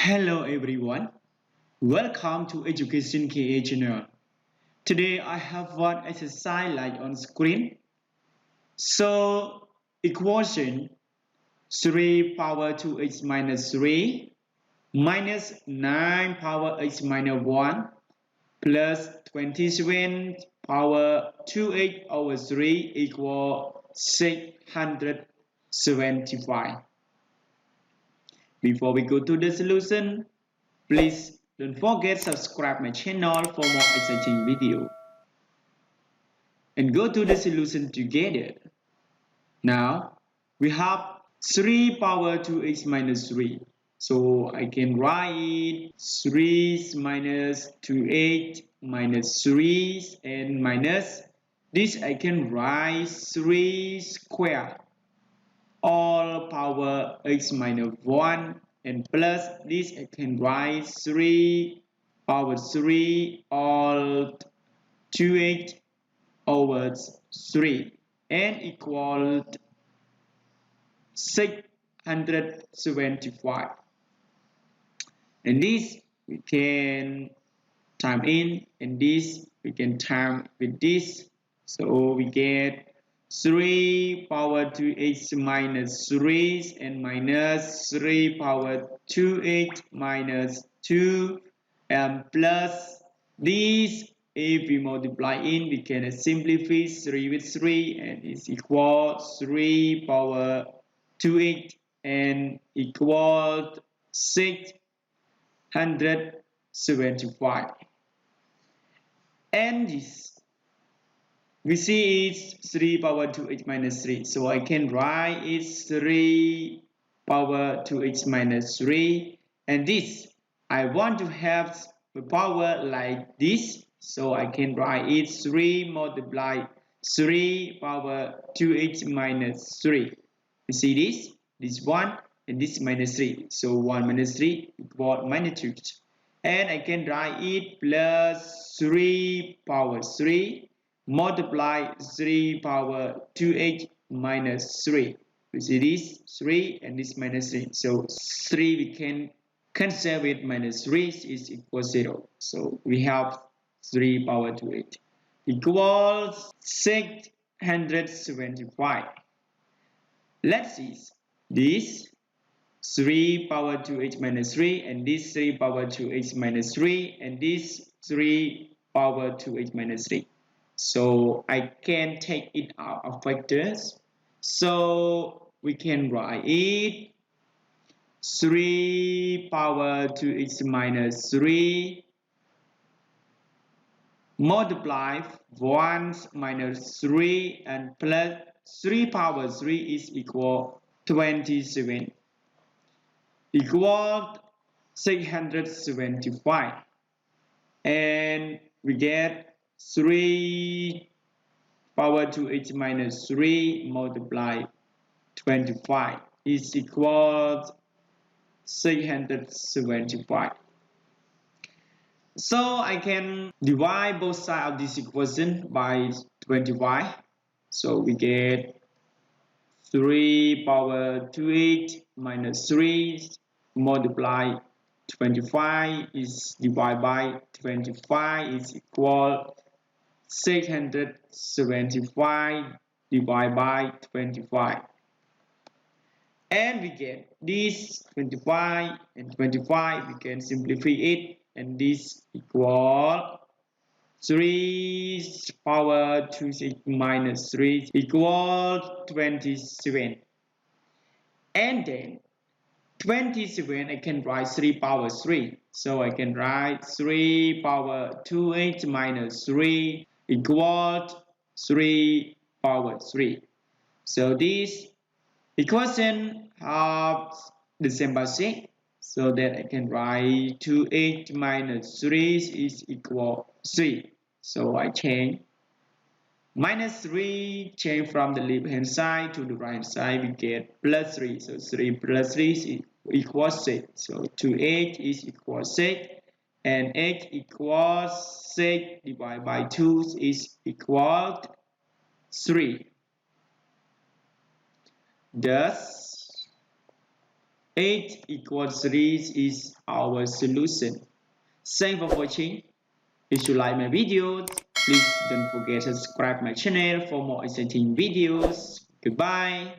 Hello everyone, welcome to Education KA channel. Today I have one exercise like on screen. So equation 3 power 2x minus 3 minus 9 power x minus 1 plus 27 power 2x over 3 equal 675. Before we go to the solution, please don't forget to subscribe my channel for more exciting video. And go to the solution together. Now, we have 3 power 2x minus 3. So I can write 3 minus 2x minus 3 and minus this I can write 3 square all power x minus 1 and plus this I can write 3 power 3 all 2x over 3 and equal 675. And this we can time in and this we can time with this, so we get 3 power 2x minus 3 and minus 3 power 2x minus 2 and plus this. If we multiply in, we can simplify 3 with 3 and it's equal 3 power 2x and equal 675. And this we see it's 3 power 2x minus 3. So I can write it's 3 power 2x minus 3. And this, I want to have the power like this. So I can write it 3 multiply 3 power 2x minus 3. You see this 1 and this minus 3. So 1 minus 3 equal minus 2. And I can write it plus 3 power 3 multiply 3 power 2x minus 3. You see this 3 and this minus 3. So 3 we can cancel with minus 3 is equal 0. So we have 3 power 2x equals 675. Let's see this 3 power 2x minus 3 and this 3 power 2x minus 3 and this 3 power 2x minus 3. So I can take it out of factors. So we can write it 3 power 2x minus 3 multiply 1 minus 3 and plus 3 power 3 is equal 27 equal 675, and we get 3 power 2x minus 3 multiply 25 is equal 675. So I can divide both sides of this equation by 25. So we get 3 power 2x minus 3 multiply 25 is divided by 25 is equal 675 divided by 25. And we get this 25 and 25, we can simplify it, and this equal 3 power 2 minus 3 equal 27. And then 27 I can write 3 power 3. So I can write 3 power 2x minus 3 equal 3 power 3. So this equation have the same basic, so that I can write 2x minus 3 is equal 3. So I change minus 3, change from the left hand side to the right hand side, we get plus 3. So 3 plus 3 is equal 6. So 2x is equal 6 and x equals 6 divided by 2 is equal 3. Thus 8 equals 3 is our solution. Thanks for watching. If you like my videos, please don't forget to subscribe my channel for more exciting videos. Goodbye.